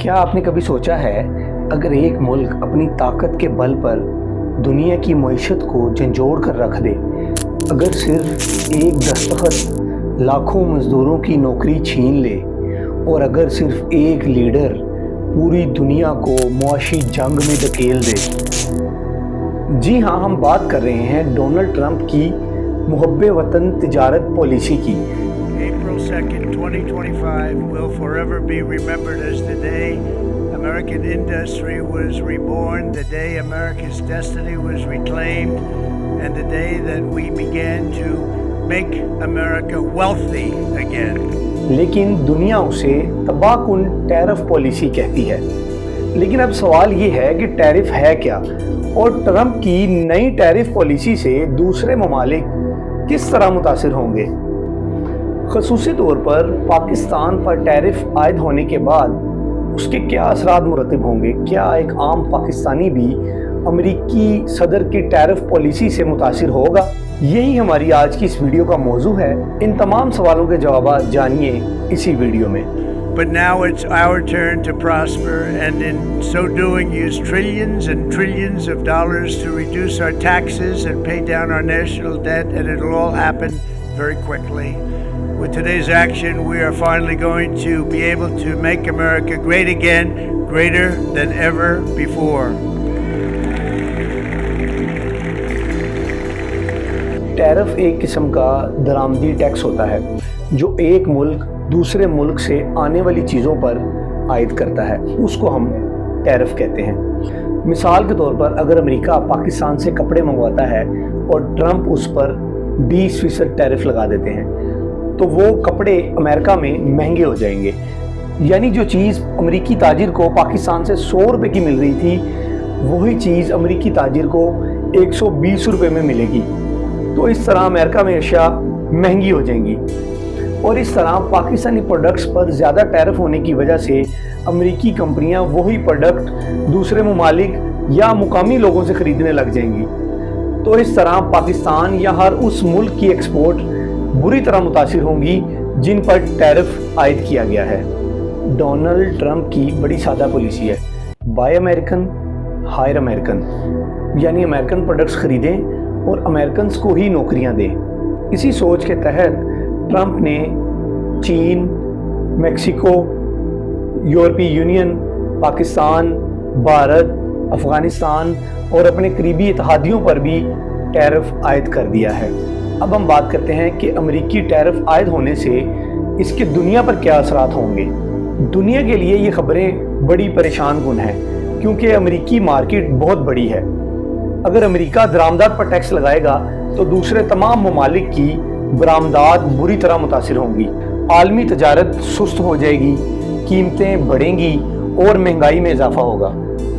क्या आपने कभी सोचा है, अगर एक मुल्क अपनी ताकत के बल पर दुनिया की मईशत को झंझोड़ कर रख दे, अगर सिर्फ एक दस्तखत लाखों मज़दूरों की नौकरी छीन ले और अगर सिर्फ एक लीडर पूरी दुनिया को मुआशी जंग में धकेल दे। जी हाँ, हम बात कर रहे हैं डोनाल्ड ट्रंप की मुहब्बे वतन तिजारत पॉलिसी की। April 2nd, 2025 will forever be remembered as the day American industry was reborn, the day America's destiny was reclaimed, and the day that we began to make America wealthy again. लेकिन दुनिया उसे तबाहकुन tariff policy कहती है। लेकिन अब सवाल ये है कि टैरिफ है क्या, और ट्रंप की नई टैरिफ पॉलिसी से दूसरे ममालिक किस तरह मुतासिर होंगे। ख़ुसूसी तौर पर पाकिस्तान पर टैरिफ आयद होने के बाद उसके क्या असरात मुरतब होंगे। क्या एक आम पाकिस्तानी भी अमेरिकी सदर की टैरिफ पॉलिसी से मुतासिर होगा? यही हमारी आज की इस वीडियो का मौजू है। इन तमाम सवालों के जवाब जानिए इसी वीडियो में। But now it's our turn to prosper, and in so doing use trillions and trillions of dollars to reduce our taxes and pay down our national debt, and it'll all happen very quickly. With today's action, we are finally going to be able to make America great again, greater than ever before. Tariff एक किस्म का दरामदी tax होता है जो एक मुल्क दूसरे मुल्क से आने वाली चीज़ों पर आयद करता है, उसको हम टैरिफ कहते हैं। मिसाल के तौर पर अगर अमेरिका पाकिस्तान से कपड़े मंगवाता है और ट्रंप उस पर 20% टैरिफ लगा देते हैं, तो वो कपड़े अमेरिका में महंगे हो जाएंगे। यानी जो चीज़ अमेरिकी ताजिर को पाकिस्तान से 100 रुपये की मिल रही थी, वही चीज़ अमेरिकी ताजिर को 120 रुपये में मिलेगी। तो इस तरह अमेरिका में अशिया महंगी हो जाएंगी, और इस तरह पाकिस्तानी प्रोडक्ट्स पर ज़्यादा टैरिफ होने की वजह से अमेरिकी कंपनियां वही प्रोडक्ट दूसरे ममालिक या मुकामी लोगों से ख़रीदने लग जाएंगी। तो इस तरह पाकिस्तान या हर उस मुल्क की एक्सपोर्ट बुरी तरह मुतासिर होंगी जिन पर टैरिफ आयद किया गया है। डोनाल्ड ट्रंप की बड़ी सादा पॉलिसी है, बाय अमेरिकन हायर अमेरिकन, यानी अमेरिकन प्रोडक्ट्स ख़रीदें और अमेरिकन्स को ही नौकरियां दें। इसी सोच के तहत ट्रंप ने चीन, मेक्सिको, यूरोपीय यूनियन, पाकिस्तान, भारत, अफ़गानिस्तान और अपने करीबी इत्तेहादियों पर भी टैरिफ आयद कर दिया है। अब हम बात करते हैं कि अमेरिकी टैरिफ आयद होने से इसके दुनिया पर क्या असरात होंगे। दुनिया के लिए ये खबरें बड़ी परेशान कुन हैं, क्योंकि अमेरिकी मार्केट बहुत बड़ी है। अगर अमेरिका दरामदात पर टैक्स लगाएगा तो दूसरे तमाम ममालिक की बरामदात बुरी तरह मुतासिर होंगी, आलमी तजारत सुस्त हो जाएगी, कीमतें बढ़ेंगी और महंगाई में इजाफा होगा।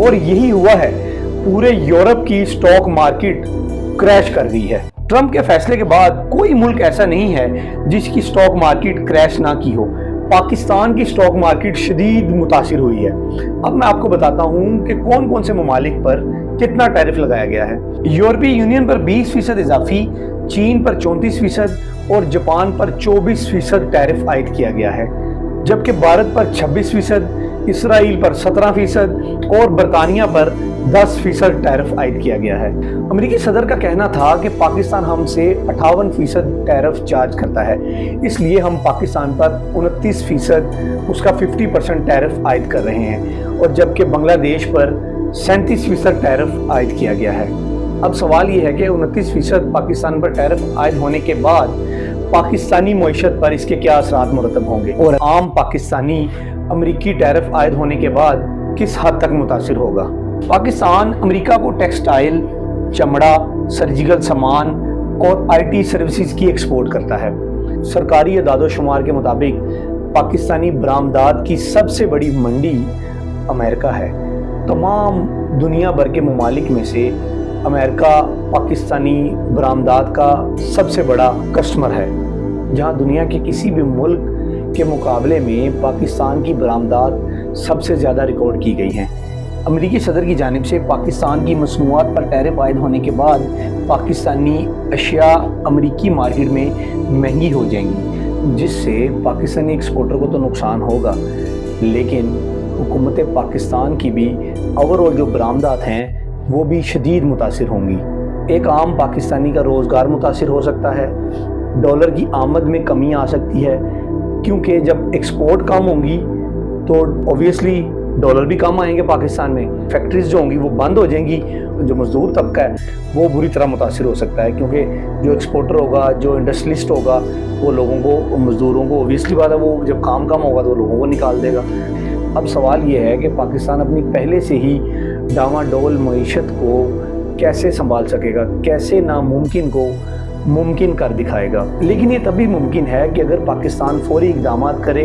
और यही हुआ है, पूरे यूरोप की स्टॉक मार्केट क्रैश कर गई है। ट्रंप के फैसले के बाद कोई मुल्क ऐसा नहीं है जिसकी स्टॉक मार्केट क्रैश ना की हो। पाकिस्तान की स्टॉक मार्केट शदीद मुतासिर हुई है। अब मैं आपको बताता हूँ कि कौन कौन से ममालिक पर कितना टैरिफ लगाया गया है। यूरोपीय यूनियन पर 20% इजाफी, चीन पर 34% और जापान पर 24% टैरिफ आयद किया गया है, जबकि भारत पर 26%, इसराइल पर 17% और बरतानिया पर 10% टैरिफ आयद किया गया है। अमेरिकी सदर का कहना था कि पाकिस्तान हमसे 58% टैरिफ चार्ज करता है, इसलिए हम पाकिस्तान पर 29% उसका 50% टैरिफ आयद कर रहे हैं, और जबकि बांग्लादेश पर 37% टैरिफ आयद किया गया है। अब सवाल ये है कि 29% पाकिस्तान पर टैरिफ आयद होने के बाद पाकिस्तानी मईशत पर इसके क्या असरात मुरतब होंगे, और आम पाकिस्तानी अमेरिकी टैरिफ आयद होने के बाद किस हद तक मुतासिर होगा। पाकिस्तान अमेरिका को टेक्सटाइल, चमड़ा, सर्जिकल सामान और IT सर्विसेज की एक्सपोर्ट करता है। सरकारी अदाद-ओ-शुमार के मुताबिक पाकिस्तानी बरामदात की सबसे बड़ी मंडी अमेरिका है। तमाम दुनिया भर के ममालिक में से अमेरिका पाकिस्तानी बरामदात का सबसे बड़ा कस्टमर है, जहां दुनिया के किसी भी मुल्क के मुकाबले में पाकिस्तान की बरामदात सबसे ज़्यादा रिकॉर्ड की गई हैं। अमेरिकी सदर की जानिब से पाकिस्तान की मसनूआत पर टैरिफ आयद होने के बाद पाकिस्तानी अशिया अमेरिकी मार्केट में महंगी हो जाएंगी, जिससे पाकिस्तानी एक्सपोर्टर को तो नुकसान होगा, लेकिन हुकूमत पाकिस्तान की भी ओवरऑल जो बरामदात हैं वो भी शदीद मुतासिर होंगी। एक आम पाकिस्तानी का रोज़गार मुतासिर हो सकता है, डॉलर की आमद में कमी आ सकती है, क्योंकि जब एक्सपोर्ट कम होंगी तो ऑब्वियसली डॉलर भी कम आएंगे पाकिस्तान में, फैक्ट्रीज जो होंगी वो बंद हो जाएंगी, जो मज़दूर तबका है वो बुरी तरह मुतासिर हो सकता है, क्योंकि जो एक्सपोर्टर होगा, जो इंडस्ट्रियलिस्ट होगा, वो लोगों को, मज़दूरों को, ऑब्वियसली बात है, वो जब काम कम होगा तो लोगों को निकाल देगा। अब सवाल ये है कि पाकिस्तान अपनी पहले से ही डामाडोल मईशत को कैसे संभाल सकेगा, कैसे नामुमकिन को मुमकिन कर दिखाएगा। लेकिन ये तभी मुमकिन है कि अगर पाकिस्तान फौरी इक़दाम करे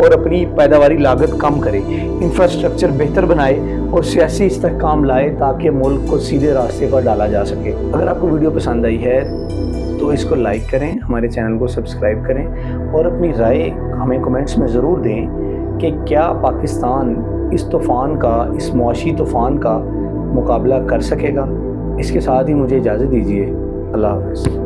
और अपनी पैदावारी लागत कम करे, इंफ्रास्ट्रक्चर बेहतर बनाए और सियासी इस्तेहकाम लाए, ताकि मुल्क को सीधे रास्ते पर डाला जा सके। अगर आपको वीडियो पसंद आई है तो इसको लाइक करें, हमारे चैनल को सब्सक्राइब करें और अपनी राय हमें कमेंट्स में ज़रूर दें कि क्या पाकिस्तान इस तूफ़ान का, इस मुआशी तूफ़ान का मुकाबला कर सकेगा। इसके साथ ही मुझे इजाज़त दीजिए। अल्लाह हाफ़िज़।